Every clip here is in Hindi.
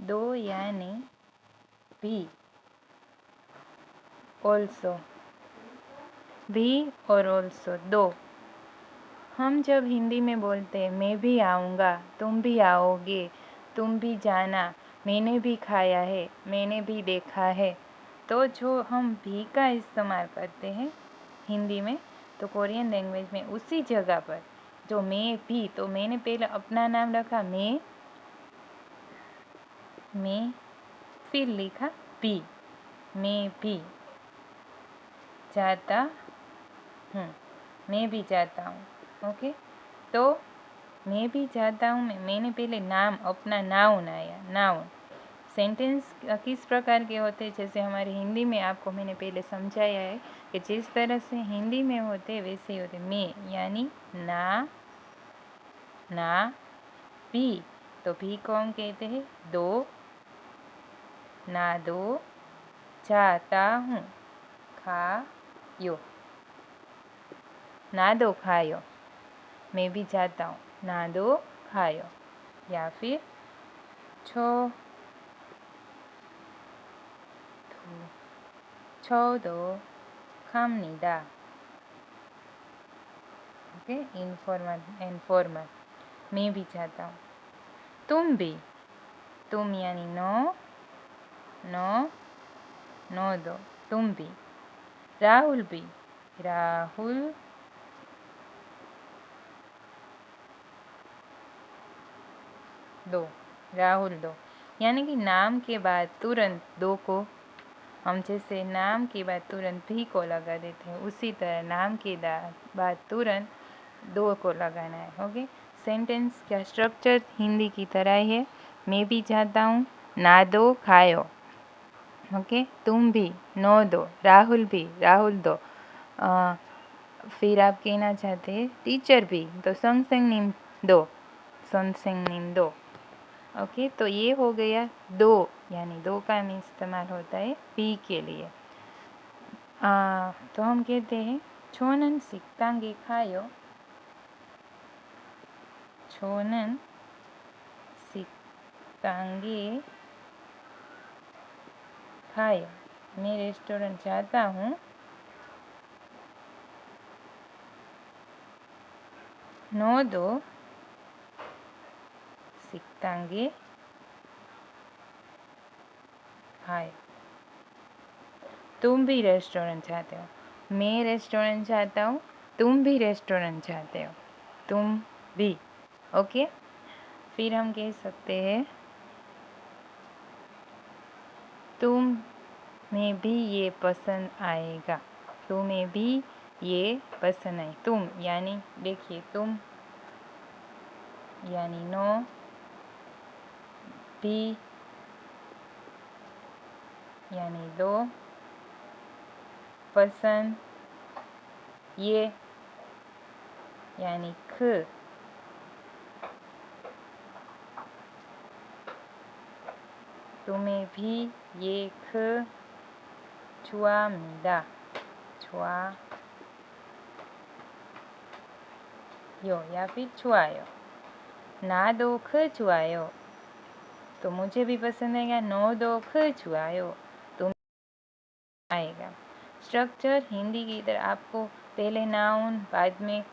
दो यानी भी, ऑल्सो, भी और ऑल्सो दो। हम जब हिंदी में बोलते हैं मैं भी आऊँगा, तुम भी आओगे, तुम भी जाना, मैंने भी खाया है, मैंने भी देखा है, तो जो हम भी का इस्तेमाल करते हैं हिंदी में, तो कोरियन लैंग्वेज में उसी जगह पर जो मैं भी, तो मैंने पहले अपना नाम रखा मैं, फिर लिखा भी, मैं भी जाता हूँ, मैं भी जाता हूँ। ओके, तो मैं भी जाता हूँ मैंने पहले नाम, अपना नाउन आया, नाउन। सेंटेंस किस प्रकार के होते हैं, जैसे हमारी हिंदी में आपको मैंने पहले समझाया है कि जिस तरह से हिंदी में होते वैसे ही होते। मैं यानी ना भी, तो भी को हम कहते हैं दो, ना दो, जाता हूँ, खायो, ना दो खायो, मैं भी जाता हूँ, ना दो खायो, या फिर 저도 갑니다। ओके, इनफॉर्मल एंड फॉर्मल, मैं भी जाता हूँ। तुम भी, तुम यानी नो दो, तुम भी। राहुल भी, राहुल दो, राहुल दो, यानी कि नाम के बाद तुरंत दो को हम जैसे नाम के बाद तुरंत भी को लगा देते हैं, उसी तरह नाम के बाद तुरंत दो को लगाना है। ओके, सेंटेंस का स्ट्रक्चर हिंदी की तरह ही है। मैं भी जाता हूँ, ना दो खायो। ओके, तुम भी, नो दो, राहुल भी, राहुल दो। फिर आप कहना चाहते हैं टीचर भी, तो संगसेंगनिम दो, संगसेंगनिम दो। ओके, तो ये हो गया दो, यानी दो का में इस्तेमाल होता है भी के लिए। तो हम कहते हैं छोनन 식당에 가요, छोनन 식당에 खायो, मैं रेस्टोरेंट जाता हूँ। 너도 식당에 खायो, तुम भी रेस्टोरेंट जाते हो, मैं रेस्टोरेंट जाता हूँ, तुम भी रेस्टोरेंट जाते हो, तुम भी। ओके, फिर हम कह सकते हैं तुम्हें भी ये पसंद आएगा, तुम्हें भी ये पसंद आए। तुम यानी देखिए, तुम यानी नो, भी यानी दो, पसंद ये यानी ख, तुम्हें भी ये ख 좋아합니다, 좋아요 या फिर 좋아요। 나도 크 좋아요, तो मुझे भी पसंद आएगा, 너도 크 좋아요, तुम आएगा। स्ट्रक्चर हिंदी की तरह आपको पहले नाउन, बाद में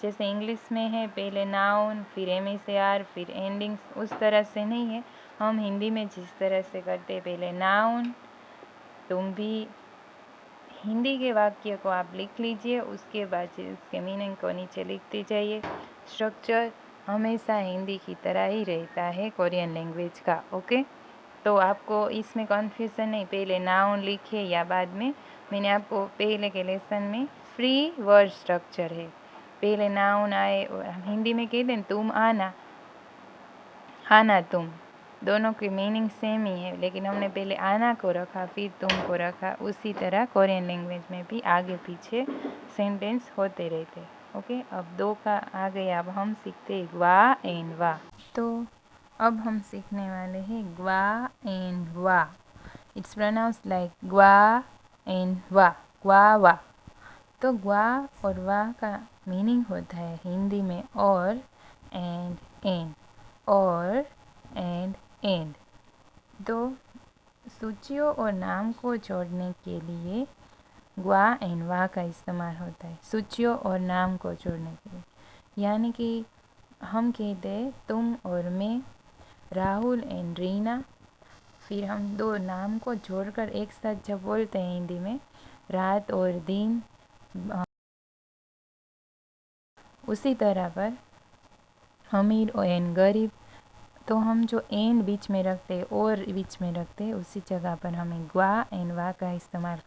जैसे इंग्लिश में है पहले नाउन फिर MACR फिर एंडिंग्स, उस तरह से नहीं है। हम हिंदी में जिस तरह से करते हैं, पहले नाउन, तुम भी। हिंदी के वाक्य को आप लिख लीजिए, उसके बाद उसके मीनिंग को नीचे लिखते जाइए। स्ट्रक्चर हमेशा हिंदी की तरह ही रहता है कोरियन लैंग्वेज का। ओके, तो आपको इसमें कन्फ्यूज़न नहीं, पहले नाउन लिखिए या बाद में। मैंने आपको पहले के लेसन में फ्री वर्ड स्ट्रक्चर है, पहले नाउन आए, हिंदी में कहते हैं तुम आना, आना तुम, दोनों की मीनिंग सेम ही है, लेकिन हमने पहले आना को रखा फिर तुम को रखा। उसी तरह कोरियन लैंग्वेज में भी आगे पीछे सेंटेंस होते रहते। ओके, अब दो का आ गया, अब हम सीखते ग्वा एंड वा। तो अब हम सीखने वाले हैं ग्वा एंड वा। इट्स प्रोनाउंस लाइक ग्वा एंड वा, ग्वा वा। तो ग्वा और वा का मीनिंग होता है हिंदी में और एंड एन, और एंड एंड। तो सूचियों और नाम को जोड़ने के लिए ग्वा एंड वा का इस्तेमाल होता है, सूचियों और नाम को जोड़ने के लिए। यानी कि हम कहते हैं तुम और मैं, राहुल एंड रीना। फिर हम दो नाम को जोड़कर एक साथ जब बोलते हैं हिंदी में, रात और दिन, उसी तरह पर अमीर एंड गरीब। तो हम जो एंड बीच में रखते और बीच में रखते उसी जगह पर हमें ग्वा एंड वा का इस्तेमाल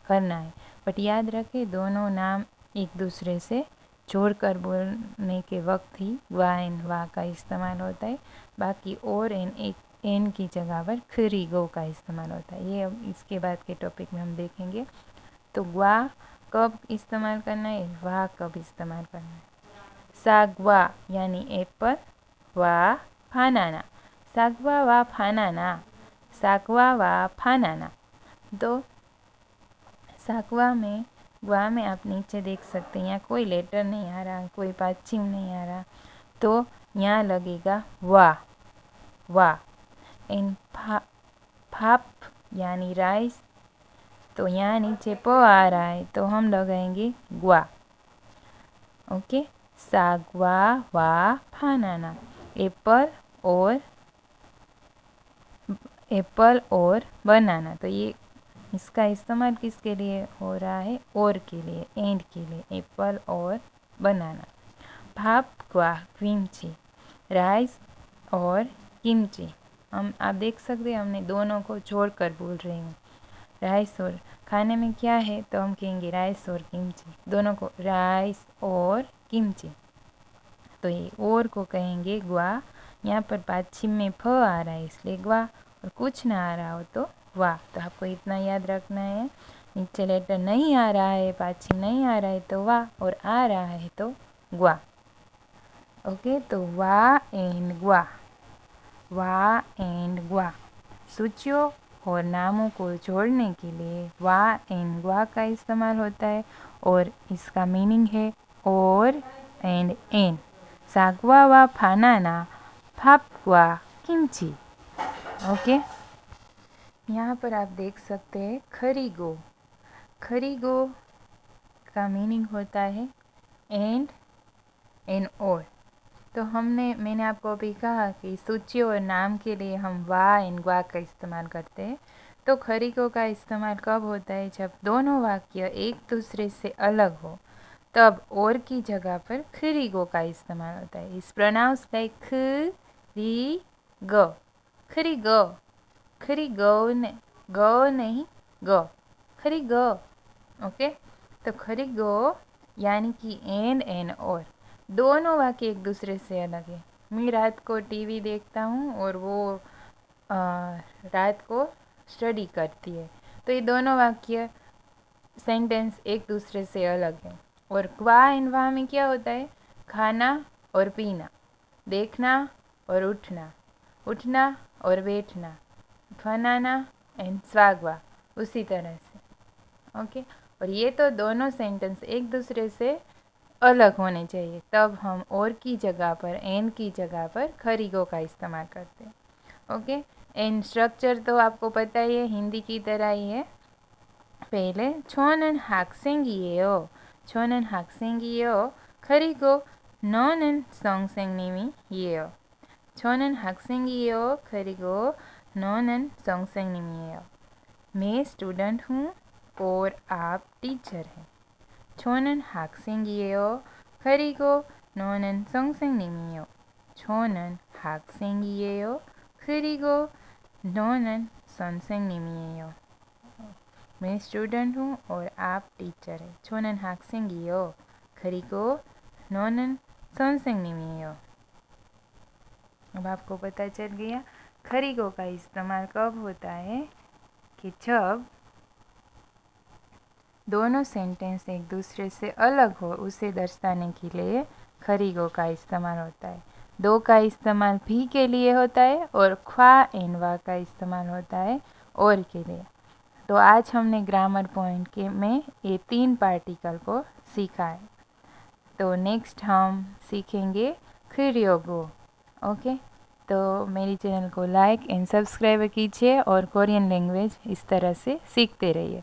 करना है। बट याद रखें दोनों नाम एक दूसरे से जोड़कर बोलने के वक्त ही ग्वा एंड वा का इस्तेमाल होता है। बाकी और एन की जगह पर खरी गो का इस्तेमाल होता है। ये अब इसके बाद के टॉपिक में हम देखेंगे। तो ग्वा कब इस्तेमाल करना है, वा कब इस्तेमाल करना है। सागवा यानी एप्पल, वा फानाना, सागवा वा फानाना, सागवा वा फानाना। तो सागवा में, ग्वा में आप नीचे देख सकते हैं यहाँ कोई लेटर नहीं आ रहा, कोई पाछिम नहीं आ रहा, तो यहाँ लगेगा वा, वा। इन फाप यानी राइस, तो यहाँ नीचे प आ रहा है तो हम लगाएंगे ग्वा। ओके, सागवा वा फानाना, एप्पल और बनाना। तो ये इसका इस्तेमाल किसके लिए हो रहा है, और के लिए, एंड के लिए, एप्पल और बनाना। भाप ग्वा किमची, राइस और किमची। हम आप देख सकते हैं हमने दोनों को जोड़कर बोल रही हूँ। राइस और खाने में क्या है तो हम कहेंगे राइस और किमची, दोनों को राइस और किमची। तो ये और को कहेंगे ग्वा। यहाँ पर पाछिम में फ आ रहा है इसलिए ग्वा, और कुछ ना आ रहा हो तो वा। तो आपको इतना याद रखना है, नीचे लेटर नहीं आ रहा है, पाछिम नहीं आ रहा है तो वा, और आ रहा है तो ग्वा। ओके, तो वा एंड ग्वा, वा एंड ग्वा। सूचियों और नामों को जोड़ने के लिए वा एंड ग्वा का इस्तेमाल होता है, और इसका मीनिंग है और एंड एन। सागवा वा फानाना, फापवा किमची। ओके, यहाँ पर आप देख सकते हैं खरीगो। खरीगो का मीनिंग होता है एंड और। तो मैंने आपको अभी कहा कि सूची और नाम के लिए हम वा एंड ग्वा का इस्तेमाल करते हैं। तो खरीगो का इस्तेमाल कब होता है, जब दोनों वाक्य एक दूसरे से अलग हो, तब और की जगह पर खरीगो का इस्तेमाल होता है। इस प्रोनाउंस लाइक खरीगो, खरीगो, खरीगो ने गो नहीं गो, खरीगो। ओके, तो खरीगो यानी कि एंड और, दोनों वाक्य एक दूसरे से अलग है। मैं रात को टीवी देखता हूँ और वो रात को स्टडी करती है, तो ये दोनों वाक्य सेंटेंस एक दूसरे से अलग है। और क्वा एंड वा में क्या होता है, खाना और पीना, देखना और उठना, उठना और बैठना, फनाना एंड स्वागवा, उसी तरह से। ओके, और ये तो दोनों सेंटेंस एक दूसरे से अलग होने चाहिए, तब हम और की जगह पर, एन की जगह पर खरीगो का इस्तेमाल करते हैं। ओके, एन स्ट्रक्चर तो आपको पता ही है, हिंदी की तरह ही है। पहले छोनन 학생이에요, 저는 학생이에요. 그리고 너는 선생님이에요. 저는 학생이에요. 그리고 너는 선생님이에요. मैं स्टूडेंट हूँ और आप टीचर हैं। 저는 학생이에요. 그리고 너는 선생님이에요. 저는 학생이에요. 그리고 너는 선생님이에요. मैं स्टूडेंट हूँ और आप टीचर हैं। 저는 학생이에요. 그리고 너는 선생님이에요. अब आपको पता चल गया खरीगो का इस्तेमाल कब होता है, कि जब दोनों सेंटेंस एक दूसरे से अलग हो, उसे दर्शाने के लिए खरीगो का इस्तेमाल होता है। दो का इस्तेमाल भी के लिए होता है और ख्वा एंड वा का इस्तेमाल होता है और के लिए। तो आज हमने ग्रामर पॉइंट में ये 3 पार्टिकल को सीखा है। तो नेक्स्ट हम सीखेंगे खिरियोगो। ओके, तो मेरी चैनल को लाइक एंड सब्सक्राइब कीजिए और कोरियन लैंग्वेज इस तरह से सीखते रहिए।